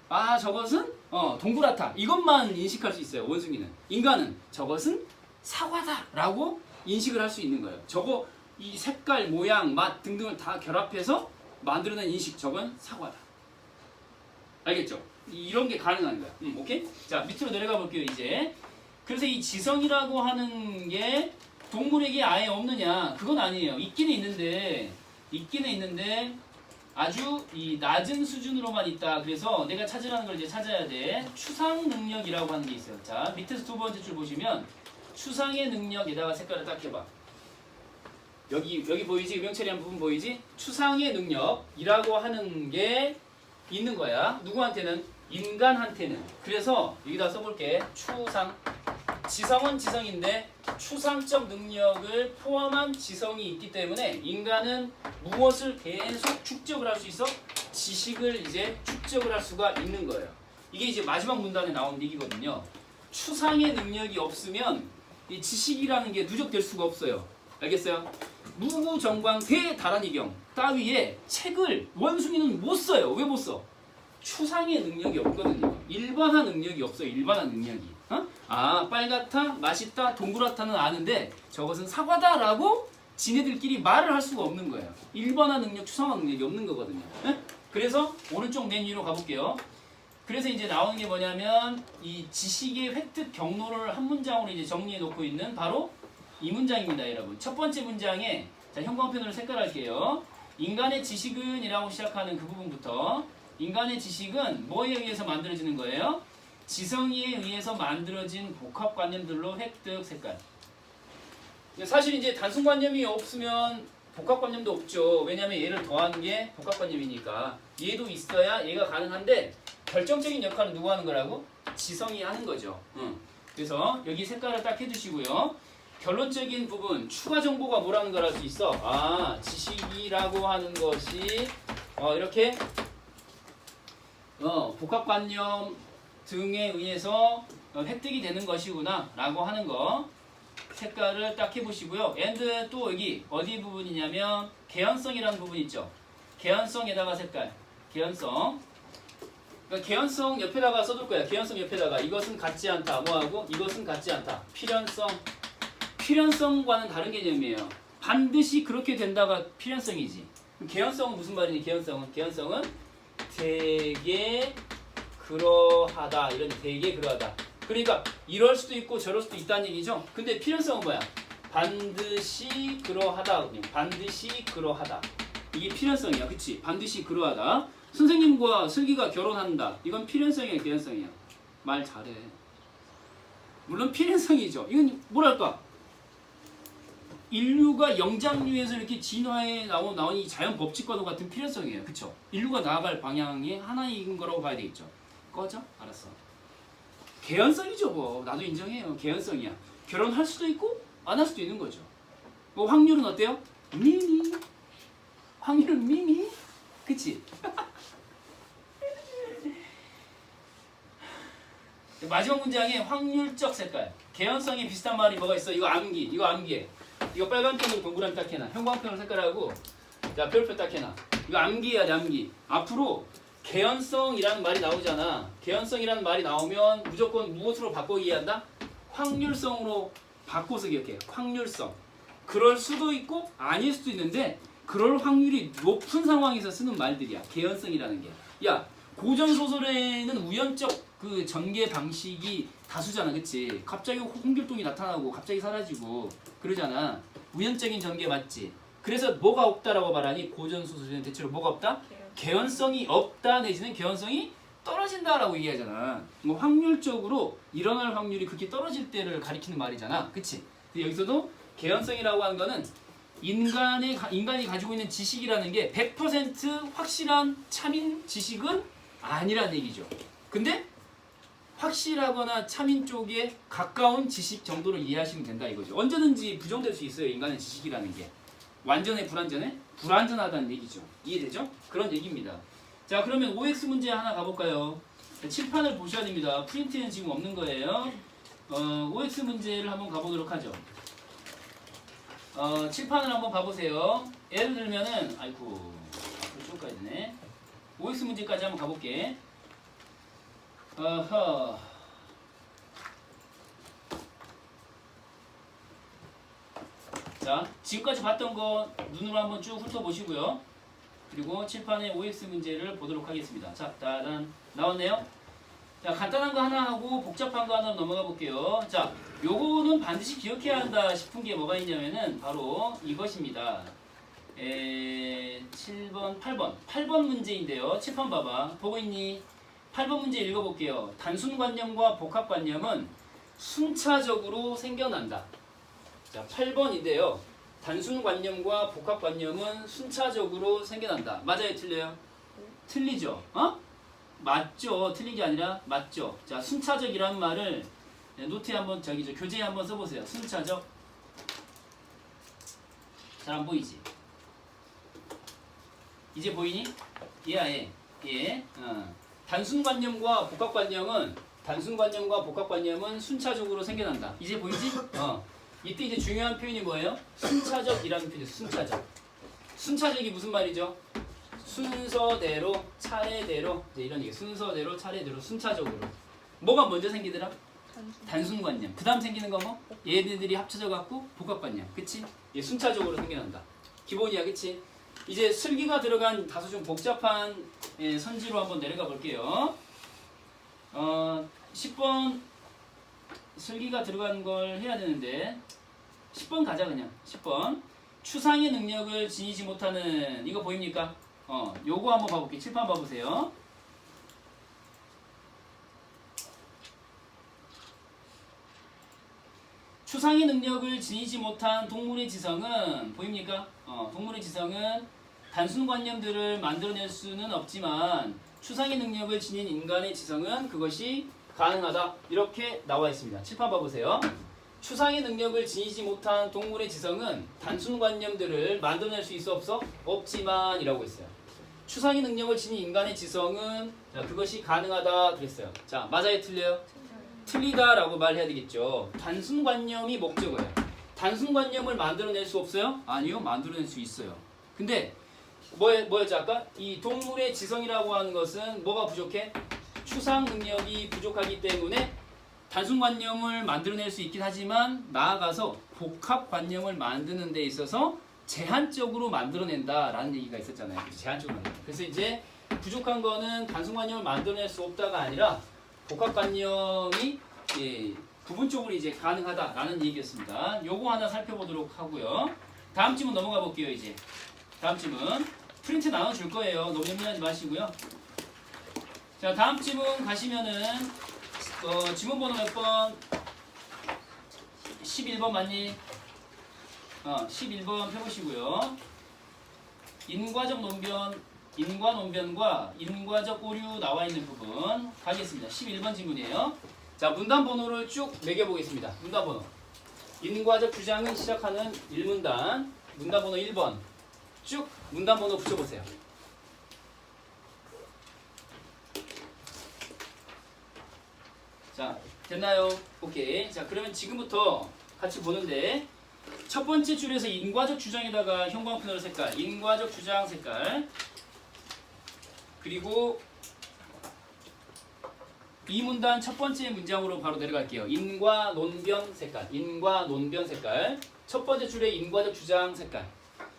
아, 저것은 동그랗다. 이것만 인식할 수 있어요. 원숭이는. 인간은 저것은 사과다라고 인식을 할 수 있는 거예요. 저거 이 색깔, 모양, 맛 등등을 다 결합해서 만들어낸 인식. 저건 사과다. 알겠죠? 이런 게 가능한 거야. 오케이? 자, 밑으로 내려가 볼게요, 이제. 그래서 이 지성이라고 하는 게 동물에게 아예 없느냐? 그건 아니에요. 있기는 있는데 아주 이 낮은 수준으로만 있다. 그래서 내가 찾으라는 걸 이제 찾아야 돼. 추상 능력이라고 하는 게 있어요. 자, 밑에서 두 번째 줄 보시면 추상의 능력에다가 색깔을 딱 해봐. 여기 보이지? 음영 처리한 부분 보이지? 추상의 능력이라고 하는 게 있는 거야. 누구한테는? 인간한테는. 그래서 여기다 써볼게. 추상. 지성은 지성인데 추상적 능력을 포함한 지성이 있기 때문에 인간은 무엇을 계속 축적을 할 수 있어? 지식을 이제 축적을 할 수가 있는 거예요. 이게 이제 마지막 문단에 나온 얘기거든요. 추상의 능력이 없으면 이 지식이라는 게 누적될 수가 없어요. 알겠어요? 무구정광 대다란이경 따위의 책을 원숭이는 못 써요. 왜 못 써? 추상의 능력이 없거든요. 일반화 능력이 없어요. 일반화 능력이. 아, 빨갛다, 맛있다, 동그랗다는 아는데 저것은 사과다라고 지네들끼리 말을 할 수가 없는 거예요. 일반화 능력, 추상화 능력이 없는 거거든요. 그래서 오른쪽 맨 위로 가볼게요. 그래서 이제 나오는 게 뭐냐면 이 지식의 획득 경로를 한 문장으로 이제 정리해 놓고 있는 바로 이 문장입니다, 여러분. 첫 번째 문장에 자, 형광펜으로 색깔할게요. 인간의 지식은 이라고 시작하는 그 부분부터 인간의 지식은 뭐에 의해서 만들어지는 거예요? 지성에 의해서 만들어진 복합관념들로 획득 색깔. 사실 이제 단순관념이 없으면 복합관념도 없죠. 왜냐하면 얘를 더하는 게 복합관념이니까. 얘도 있어야 얘가 가능한데 결정적인 역할은 누구 하는 거라고? 지성이 하는 거죠. 그래서 여기 색깔을 딱 해두시고요. 결론적인 부분, 추가 정보가 뭐라는 걸 알 수 있어? 아, 지식이라고 하는 것이 이렇게 복합관념 등에 의해서 획득이 되는 것이구나 라고 하는 거 색깔을 딱 해보시고요. and 또 여기 어디 부분이냐면 개연성이라는 부분 있죠. 개연성에다가 색깔, 개연성. 그러니까 개연성 옆에다가 써둘 거야. 개연성 옆에다가 이것은 같지 않다. 뭐하고? 이것은 같지 않다. 필연성. 필연성과는 다른 개념이에요. 반드시 그렇게 된다가 필연성이지. 개연성은 무슨 말이니? 개연성은 되게 그러하다. 이런 되게 그러하다. 그러니까 이럴 수도 있고 저럴 수도 있다는 얘기죠. 근데 필연성은 뭐야? 반드시 그러하다. 반드시 그러하다. 이게 필연성이야. 그치? 반드시 그러하다. 선생님과 슬기가 결혼한다. 이건 필연성이야, 개연성이야? 말 잘해. 물론 필연성이죠. 이건 뭐랄까? 인류가 영장류에서 이렇게 진화해 나온 이 자연 법칙과도 같은 필연성이에요. 그쵸? 인류가 나아갈 방향이 하나인 거라고 봐야 되겠죠. 꺼져? 알았어. 개연성이죠 뭐. 나도 인정해요. 개연성이야. 결혼할 수도 있고 안 할 수도 있는 거죠. 뭐 확률은 어때요? 미미. 확률은 미미. 그치? 마지막 문장에 확률적 색깔. 개연성이 비슷한 말이 뭐가 있어? 이거 암기. 이거 암기해. 이거 빨간 편으로 동그라미 딱 해놔. 형광펜으로 색깔하고 자 별표 딱 해놔. 이거 암기해야 돼. 암기. 앞으로 개연성이라는 말이 나오잖아. 개연성이라는 말이 나오면 무조건 무엇으로 바꾸기 한다? 확률성으로 바꿔서 기억해. 확률성. 그럴 수도 있고 아닐 수도 있는데 그럴 확률이 높은 상황에서 쓰는 말들이야. 개연성이라는 게. 야, 고전 소설에는 우연적 그 전개 방식이 다수잖아. 그치? 갑자기 홍길동이 나타나고 갑자기 사라지고 그러잖아. 우연적인 전개 맞지? 그래서 뭐가 없다라고 말하니 고전 소설에는 대체로 뭐가 없다? 개연성이 없다 내지는 개연성이 떨어진다라고 얘기하잖아. 뭐 확률적으로 일어날 확률이 그렇게 떨어질 때를 가리키는 말이잖아. 그치? 근데 여기서도 개연성이라고 하는 거는 인간이 가지고 있는 지식이라는 게 100% 확실한 참인 지식은 아니란 얘기죠. 근데 확실하거나 참인 쪽에 가까운 지식 정도로 이해하시면 된다 이거죠. 언제든지 부정될 수 있어요. 인간의 지식이라는 게. 완전해 불완전해? 불완전하다는 얘기죠. 이해되죠? 그런 얘기입니다. 자, 그러면 OX 문제 하나 가볼까요? 칠판을 보셔야 됩니다. 프린트는 지금 없는 거예요. OX 문제를 한번 가보도록 하죠. 칠판을 한번 봐보세요. 예를 들면은 아이고 앞으로 쭉 가야 되네. OX 문제까지 한번 가볼게. 어허. 자, 지금까지 봤던 거 눈으로 한번 쭉 훑어보시고요. 그리고 칠판의 OX 문제를 보도록 하겠습니다. 자, 따단 나왔네요. 자, 간단한 거 하나 하고 복잡한 거 하나 넘어가 볼게요. 자, 요거는 반드시 기억해야 한다 싶은 게 뭐가 있냐면은 바로 이것입니다. 7번, 8번. 8번 문제인데요. 칠판 봐봐. 보고 있니? 8번 문제 읽어볼게요. 단순관념과 복합관념은 순차적으로 생겨난다. 자, 8번인데요. 단순관념과 복합관념은 순차적으로 생겨난다. 맞아요? 틀려요? 틀리죠? 맞죠? 틀린 게 아니라 맞죠? 자, 순차적이란 말을 노트에 한번 교재에 한번 써보세요. 순차적. 잘 안 보이지? 이제 보이니? 예. 단순관념과 복합관념은 순차적으로 생겨난다. 이제 보이지? 이때 이제 중요한 표현이 뭐예요? 순차적이라는 표현이에요. 순차적. 순차적이 무슨 말이죠? 순서대로, 차례대로, 이제 이런 얘기. 순서대로, 차례대로, 순차적으로. 뭐가 먼저 생기더라? 단순관념. 그 다음 생기는 거 뭐? 얘네들이 합쳐져 갖고 복합관념. 그치? 얘 순차적으로 생겨난다. 기본이야, 그치? 이제 슬기가 들어간 다소 좀 복잡한 선지로 한번 내려가 볼게요. 10번 슬기가 들어간 걸 해야 되는데 10번 가자 그냥. 10번 추상의 능력을 지니지 못하는 이거 보입니까? 요거 한번 봐볼게요. 칠판 봐보세요. 추상의 능력을 지니지 못한 동물의 지성은 보입니까? 동물의 지성은 단순관념들을 만들어낼 수는 없지만 추상의 능력을 지닌 인간의 지성은 그것이 가능하다. 이렇게 나와 있습니다. 칠판 봐보세요. 추상의 능력을 지니지 못한 동물의 지성은 단순관념들을 만들어낼 수 있어 없어? 없지만 이라고 했어요. 추상의 능력을 지닌 인간의 지성은 그것이 가능하다 그랬어요. 자, 맞아요? 틀려요? 틀리다라고 말해야 되겠죠. 단순관념이 목적어예요. 단순관념을 만들어낼 수 없어요? 아니요, 만들어낼 수 있어요. 근데 뭐였죠 아까? 이 동물의 지성이라고 하는 것은 뭐가 부족해? 추상 능력이 부족하기 때문에 단순관념을 만들어낼 수 있긴 하지만 나아가서 복합관념을 만드는 데 있어서 제한적으로 만들어낸다라는 얘기가 있었잖아요. 제한적으로 만든다. 그래서 이제 부족한 거는 단순관념을 만들어낼 수 없다가 아니라 복합관념이 부분적으로 이제 가능하다라는 얘기였습니다. 요거 하나 살펴보도록 하고요. 다음 질문 넘어가 볼게요. 이제 다음 질문 프린트 나눠줄 거예요. 너무 염려하지 마시고요. 자, 다음 질문 가시면은 지문 번호 몇 번? 11번 맞니? 11번 펴보시고요. 인과적 논변, 인과논변과 인과적 오류 나와 있는 부분 가겠습니다. 11번 질문이에요. 자, 문단 번호를 쭉 매겨보겠습니다. 문단 번호. 인과적 주장은 시작하는 1문단, 문단 번호 1번. 쭉 문단 번호 붙여보세요. 자, 됐나요? 오케이. 자, 그러면 지금부터 같이 보는데 첫 번째 줄에서 인과적 주장에다가 형광펜으로 색깔, 인과적 주장 색깔, 그리고 이 문단 첫 번째 문장으로 바로 내려갈게요. 인과 논변 색깔, 인과 논변 색깔, 첫 번째 줄에 인과적 주장 색깔,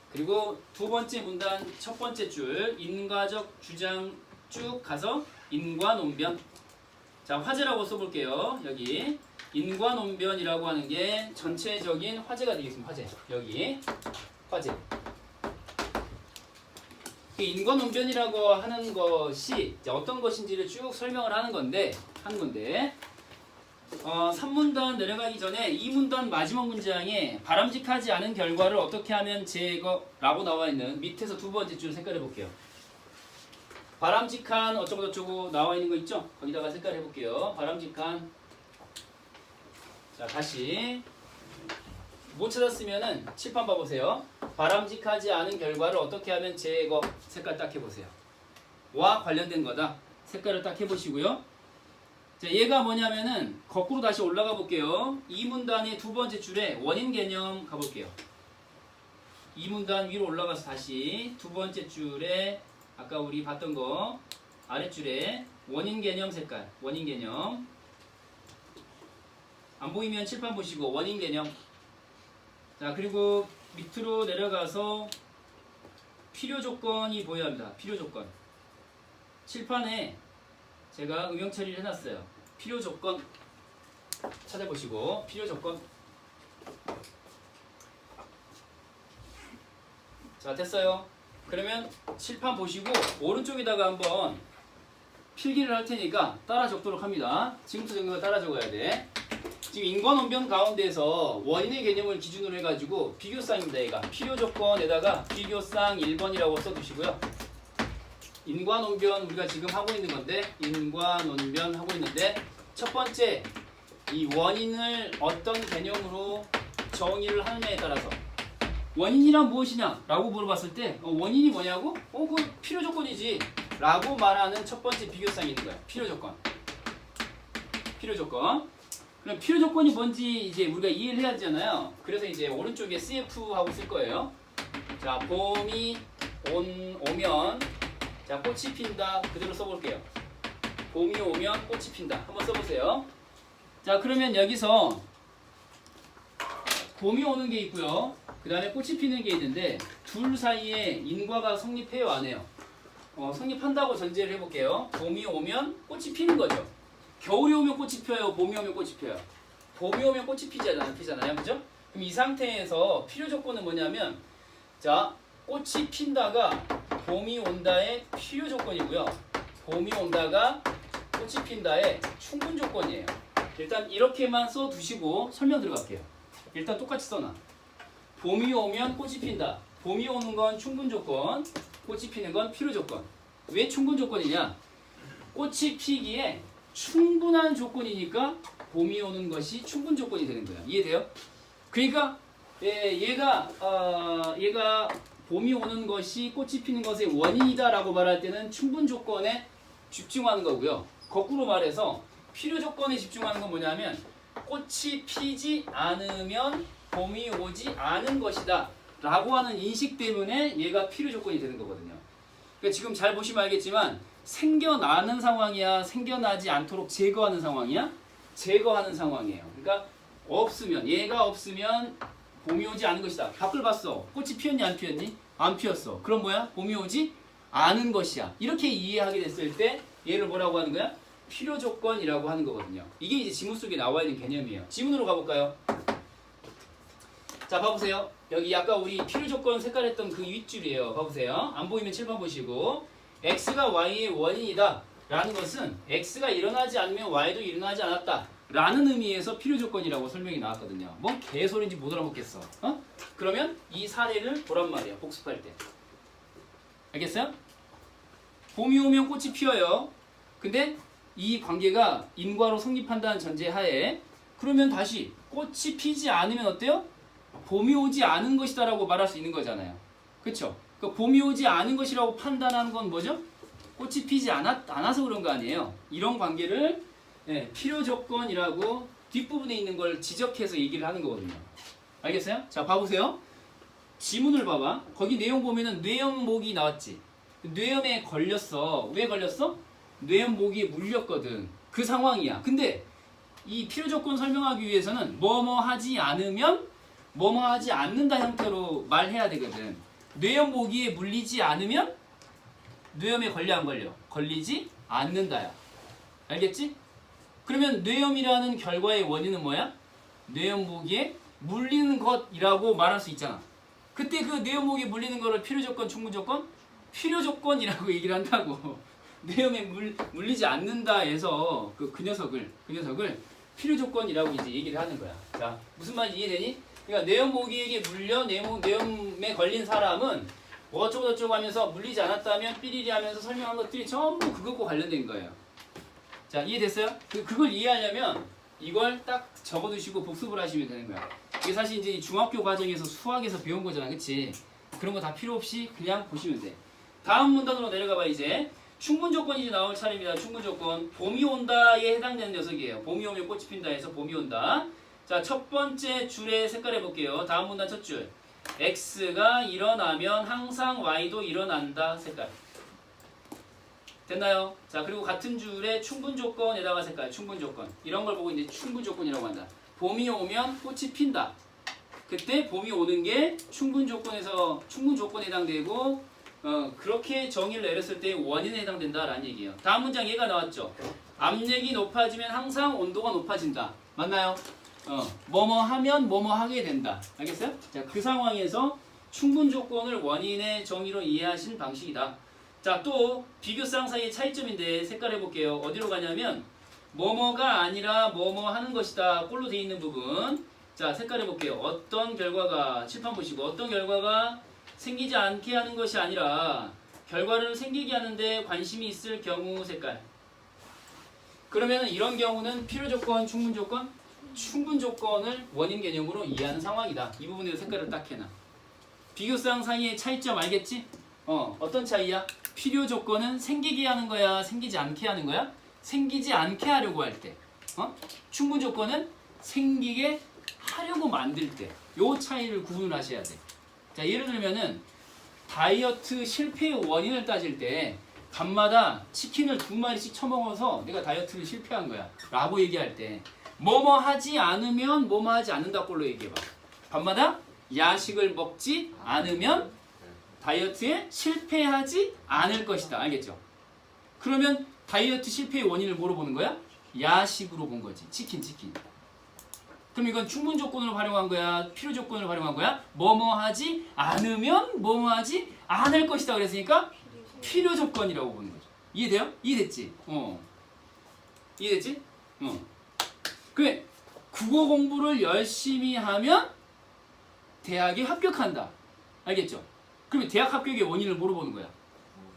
그리고 두 번째 문단 첫 번째 줄 인과적 주장 쭉 가서 인과 논변. 자, 화제라고 써볼게요. 여기 인과논변이라고 하는 게 전체적인 화제가 되겠습니다. 화제. 여기 화제. 인과논변이라고 하는 것이 어떤 것인지를 쭉 설명을 하는 건데 3문단 내려가기 전에 2문단 마지막 문장에 바람직하지 않은 결과를 어떻게 하면 제거라고 나와 있는 밑에서 두 번째 줄 색깔해 볼게요. 바람직한 어쩌고 저쩌고 나와 있는 거 있죠? 거기다가 색깔 해볼게요. 바람직한. 자, 다시 못 찾았으면은 칠판 봐보세요. 바람직하지 않은 결과를 어떻게 하면 제거. 색깔 딱 해보세요. 와 관련된 거다. 색깔을 딱 해보시고요. 자, 얘가 뭐냐면은 거꾸로 다시 올라가 볼게요. 이 문단의 두 번째 줄에 원인 개념 가볼게요. 이 문단 위로 올라가서 다시 두 번째 줄에 아까 우리 봤던 거 아랫줄에 원인 개념 색깔, 원인 개념. 안 보이면 칠판 보시고 원인 개념. 자, 그리고 밑으로 내려가서 필요 조건이 보여야 합니다. 필요 조건. 칠판에 제가 음영 처리를 해놨어요. 필요 조건 찾아보시고 필요 조건. 자, 됐어요. 그러면 칠판 보시고 오른쪽에다가 한번 필기를 할 테니까 따라 적도록 합니다. 지금부터 적는 거 따라 적어야 돼. 지금 인과논변 가운데에서 원인의 개념을 기준으로 해가지고 비교쌍입니다. 얘가 필요 조건에다가 비교쌍 1번이라고 써두시고요. 인과논변 우리가 지금 하고 있는 건데 인과논변 하고 있는데 첫 번째 이 원인을 어떤 개념으로 정의를 하느냐에 따라서 원인이란 무엇이냐 라고 물어봤을 때 원인이 뭐냐고? 그건 필요 조건이지 라고 말하는 첫 번째 비교쌍이 있는 거야. 필요 조건. 필요 조건. 그럼 필요 조건이 뭔지 이제 우리가 이해를 해야 되잖아요. 그래서 이제 오른쪽에 CF하고 쓸 거예요. 자, 봄이 오면 자, 꽃이 핀다. 그대로 써볼게요. 봄이 오면 꽃이 핀다. 한번 써보세요. 자, 그러면 여기서 봄이 오는 게 있고요. 그 다음에 꽃이 피는 게 있는데 둘 사이에 인과가 성립해요, 안 해요? 성립한다고 전제를 해볼게요. 봄이 오면 꽃이 피는 거죠. 겨울이 오면 꽃이 펴요, 봄이 오면 꽃이 펴요. 봄이 오면 꽃이 피잖아요, 그죠? 그럼 이 상태에서 필요 조건은 뭐냐면, 자, 꽃이 핀다가 봄이 온다의 필요 조건이고요. 봄이 온다가 꽃이 핀다의 충분 조건이에요. 일단 이렇게만 써두시고 설명 들어갈게요. 일단 똑같이 써놔. 봄이 오면 꽃이 핀다. 봄이 오는 건 충분 조건, 꽃이 피는 건 필요 조건. 왜 충분 조건이냐? 꽃이 피기에 충분한 조건이니까 봄이 오는 것이 충분 조건이 되는 거야. 이해돼요? 그러니까 얘가 봄이 오는 것이 꽃이 피는 것의 원인이다라고 말할 때는 충분 조건에 집중하는 거고요. 거꾸로 말해서 필요 조건에 집중하는 건 뭐냐면 꽃이 피지 않으면 봄이 오지 않은 것이다 라고 하는 인식 때문에 얘가 필요 조건이 되는 거거든요. 그러니까 지금 잘 보시면 알겠지만 생겨나는 상황이야, 생겨나지 않도록 제거하는 상황이야? 제거하는 상황이에요. 그러니까 없으면, 얘가 없으면 봄이 오지 않은 것이다. 밖을 봤어. 꽃이 피었니 안 피었니? 안 피었어. 그럼 뭐야? 봄이 오지 않은 것이야. 이렇게 이해하게 됐을 때 얘를 뭐라고 하는 거야? 필요 조건이라고 하는 거거든요. 이게 이제 지문 속에 나와 있는 개념이에요. 지문으로 가볼까요? 자, 봐보세요. 여기 아까 우리 필요 조건 색깔했던 그 윗줄이에요. 봐보세요. 안 보이면 7번 보시고 x가 y의 원인이다 라는 것은 x가 일어나지 않으면 y도 일어나지 않았다 라는 의미에서 필요 조건이라고 설명이 나왔거든요. 뭔 개소리인지 못 알아먹겠어. 그러면 이 사례를 보란 말이야. 복습할 때. 알겠어요? 봄이 오면 꽃이 피어요. 근데 이 관계가 인과로 성립한다는 전제하에 그러면 다시 꽃이 피지 않으면 어때요? 봄이 오지 않은 것이다 라고 말할 수 있는 거잖아요. 그쵸? 그러니까 봄이 오지 않은 것이라고 판단하는 건 뭐죠? 꽃이 피지 않아서 그런 거 아니에요. 이런 관계를 필요 조건이라고 뒷부분에 있는 걸 지적해서 얘기를 하는 거거든요. 알겠어요? 자, 봐보세요. 지문을 봐봐. 거기 내용 보면은 뇌염목이 나왔지. 뇌염에 걸렸어. 왜 걸렸어? 뇌염목이 물렸거든. 그 상황이야. 근데 이 필요 조건 설명하기 위해서는 뭐뭐 하지 않으면 뭐뭐 하지 않는다 형태로 말해야 되거든. 뇌염모기에 물리지 않으면 뇌염에 걸려 안 걸려? 걸리지 않는다야. 알겠지? 그러면 뇌염이라는 결과의 원인은 뭐야? 뇌염모기에 물리는 것이라고 말할 수 있잖아. 그때 그 뇌염모기에 물리는 거를 필요 조건, 충분 조건? 필요 조건이라고 얘기를 한다고. 뇌염에 물리지 않는다 해서 그 녀석을 필요 조건이라고 이제 얘기를 하는 거야. 자, 무슨 말인지 이해되니? 그러니까 뇌염모기에게 물려 뇌염에 걸린 사람은 뭐 어쩌고 저쩌고 하면서 물리지 않았다면 삐리리 하면서 설명한 것들이 전부 그것과 관련된 거예요. 자, 이해됐어요? 그걸 이해하려면 이걸 딱 적어두시고 복습을 하시면 되는 거야. 이게 사실 이제 중학교 과정에서 수학에서 배운 거잖아, 그치? 그런 거 다 필요 없이 그냥 보시면 돼. 다음 문단으로 내려가 봐. 이제 충분 조건이 이제 나올 차례입니다. 충분 조건. 봄이 온다에 해당되는 녀석이에요. 봄이 오면 꽃이 핀다 해서 봄이 온다. 자, 첫 번째 줄의 색깔 해볼게요. 다음 문단 첫 줄. X가 일어나면 항상 Y도 일어난다. 색깔. 됐나요? 자, 그리고 같은 줄에 충분 조건에다가 색깔. 충분 조건. 이런 걸 보고 이제 충분 조건이라고 한다. 봄이 오면 꽃이 핀다. 그때 봄이 오는 게 충분 조건에 해당되고 그렇게 정의를 내렸을 때 원인에 해당된다라는 얘기예요. 다음 문장 얘가 나왔죠. 압력이 높아지면 항상 온도가 높아진다. 맞나요? 뭐뭐 하면 뭐뭐 하게 된다. 알겠어요? 자, 그 상황에서 충분 조건을 원인의 정의로 이해하신 방식이다. 자, 또 비교쌍 사이의 차이점인데 색깔 해볼게요. 어디로 가냐면 뭐뭐가 아니라 뭐뭐 하는 것이다. 꼴로 돼 있는 부분. 자, 색깔 해볼게요. 어떤 결과가 칠판 보시고 어떤 결과가 생기지 않게 하는 것이 아니라 결과를 생기게 하는데 관심이 있을 경우 색깔. 그러면 이런 경우는 필요 조건, 충분 조건? 충분 조건을 원인 개념으로 이해하는 상황이다. 이 부분에서 색깔을 딱 해놔. 비교쌍 사이의 차이점 알겠지? 어떤 차이야? 필요 조건은 생기게 하는 거야? 생기지 않게 하는 거야? 생기지 않게 하려고 할 때. 충분 조건은 생기게 하려고 만들 때. 요 차이를 구분을 하셔야 돼. 자, 예를 들면은 다이어트 실패의 원인을 따질 때 밤마다 치킨을 2마리씩 처먹어서 내가 다이어트를 실패한 거야 라고 얘기할 때 뭐뭐 하지 않으면 뭐뭐 하지 않는다 꼴로 얘기해봐. 밤마다 야식을 먹지 않으면 다이어트에 실패하지 않을 것이다. 알겠죠? 그러면 다이어트 실패의 원인을 뭐로 보는 거야? 야식으로 본 거지. 치킨. 그럼 이건 충분 조건을 활용한 거야? 필요 조건을 활용한 거야? 뭐뭐 하지 않으면 뭐뭐 하지 않을 것이다 그랬으니까 필요 조건이라고 보는 거죠. 이해돼요? 이해됐지? 이해됐지? 그래 국어 공부를 열심히 하면 대학에 합격한다. 알겠죠? 그러면 대학 합격의 원인을 뭐로 보는 거야?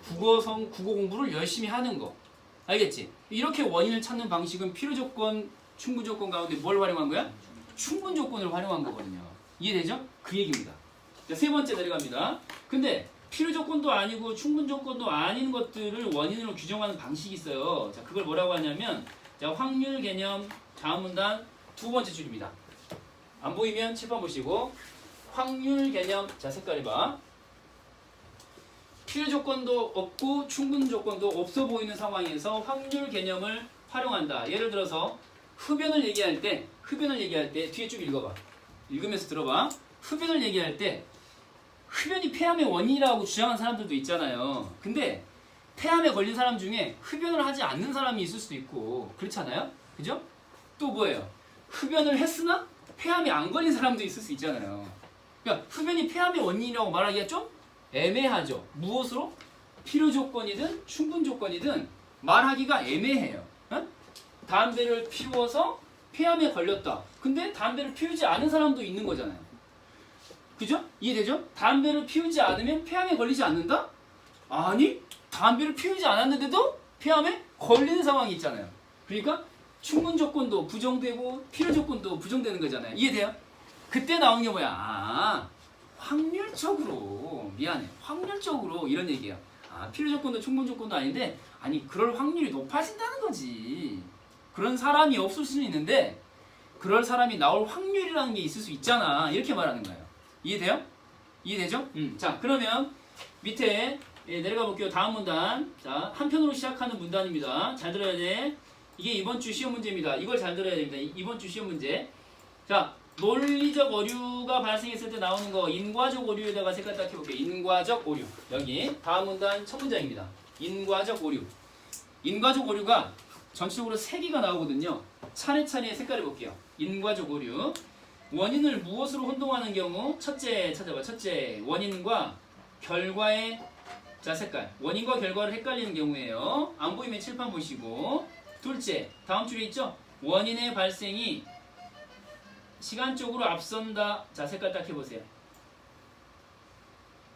국어 공부를 열심히 하는 거. 알겠지? 이렇게 원인을 찾는 방식은 필요조건, 충분조건 가운데 뭘 활용한 거야? 충분조건을 활용한 거거든요. 이해되죠? 그 얘기입니다. 자, 세 번째 내려갑니다. 근데 필요조건도 아니고 충분조건도 아닌 것들을 원인으로 규정하는 방식이 있어요. 자, 그걸 뭐라고 하냐면 자, 확률 개념 다음 문단 두 번째 줄입니다. 안 보이면 칠판 보시고 확률 개념 자 색깔 봐. 필요 조건도 없고 충분 조건도 없어 보이는 상황에서 확률 개념을 활용한다. 예를 들어서 흡연을 얘기할 때 뒤에 쭉 읽어봐. 읽으면서 들어봐. 흡연을 얘기할 때 흡연이 폐암의 원인이라고 주장하는 사람들도 있잖아요. 근데 폐암에 걸린 사람 중에 흡연을 하지 않는 사람이 있을 수도 있고 그렇잖아요. 그죠? 또 뭐예요? 흡연을 했으나 폐암이 안 걸린 사람도 있을 수 있잖아요. 그러니까 흡연이 폐암의 원인이라고 말하기가 좀 애매하죠. 무엇으로? 필요 조건이든 충분 조건이든 말하기가 애매해요. 어? 담배를 피워서 폐암에 걸렸다. 근데 담배를 피우지 않은 사람도 있는 거잖아요. 그죠? 이해되죠? 담배를 피우지 않으면 폐암에 걸리지 않는다? 아니, 담배를 피우지 않았는데도 폐암에 걸리는 상황이 있잖아요. 그러니까 충분 조건도 부정되고 필요 조건도 부정되는 거잖아요. 이해돼요? 그때 나오는 게 뭐야? 아, 확률적으로 미안해. 확률적으로 이런 얘기야. 아, 필요 조건도 충분 조건도 아닌데 아니 그럴 확률이 높아진다는 거지. 그런 사람이 없을 수는 있는데 그럴 사람이 나올 확률이라는 게 있을 수 있잖아. 이렇게 말하는 거예요. 이해돼요? 이해되죠? 자, 그러면 밑에 내려가 볼게요. 다음 문단. 자, 한편으로 시작하는 문단입니다. 잘 들어야 돼. 이게 이번 주 시험 문제입니다. 이걸 잘 들어야 됩니다. 이번 주 시험 문제. 자, 논리적 오류가 발생했을 때 나오는 거 인과적 오류에다가 색깔 딱 해볼게요. 인과적 오류. 여기 다음 문단 첫 문장입니다. 인과적 오류. 인과적 오류가 전체적으로 3개가 나오거든요. 차례차례 색깔을 볼게요. 인과적 오류. 원인을 무엇으로 혼동하는 경우 첫째 찾아봐. 첫째 원인과 결과의 자 색깔 원인과 결과를 헷갈리는 경우에요. 안 보이면 칠판 보시고 둘째 다음 줄에 있죠. 원인의 발생이 시간적으로 앞선다. 자 색깔 딱 해보세요.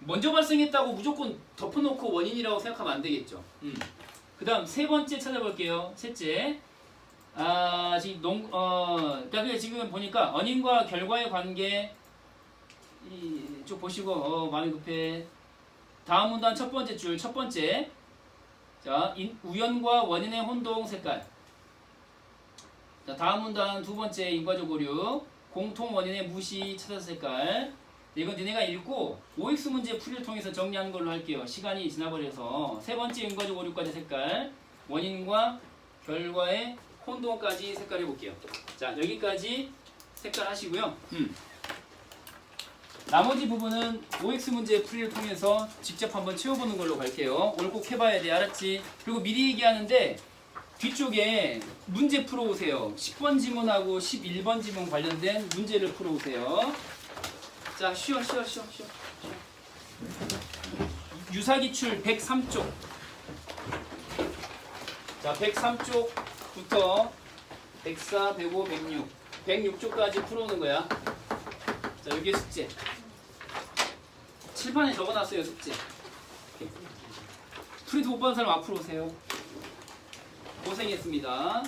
먼저 발생했다고 무조건 덮어놓고 원인이라고 생각하면 안 되겠죠. 그 다음 세 번째 찾아볼게요. 셋째 그러니까 지금 보니까 원인과 결과의 관계 쭉 보시고 마음이 급해. 다음 문단 첫 번째 줄 첫 번째 자 우연과 원인의 혼동 색깔. 자 다음 문단 두 번째 인과적 오류 공통 원인의 무시 찾아서 색깔. 이건 니네가 읽고 OX 문제 풀이를 통해서 정리하는 걸로 할게요. 시간이 지나버려서 세 번째 인과적 오류까지 색깔 원인과 결과의 혼동까지 색깔 해볼게요. 자 여기까지 색깔 하시고요. 나머지 부분은 OX 문제 풀이를 통해서 직접 한번 채워보는 걸로 갈게요. 오늘 꼭 해봐야 돼. 알았지? 그리고 미리 얘기하는데 뒤쪽에 문제 풀어오세요. 10번 지문하고 11번 지문 관련된 문제를 풀어오세요. 자 쉬어. 유사기출 103쪽. 자 103쪽부터 104, 105, 106 106쪽까지 풀어오는 거야. 자 여기에 숙제 칠판에 적어놨어요. 숙제 프린트 못 받은 사람 앞으로 오세요. 고생했습니다.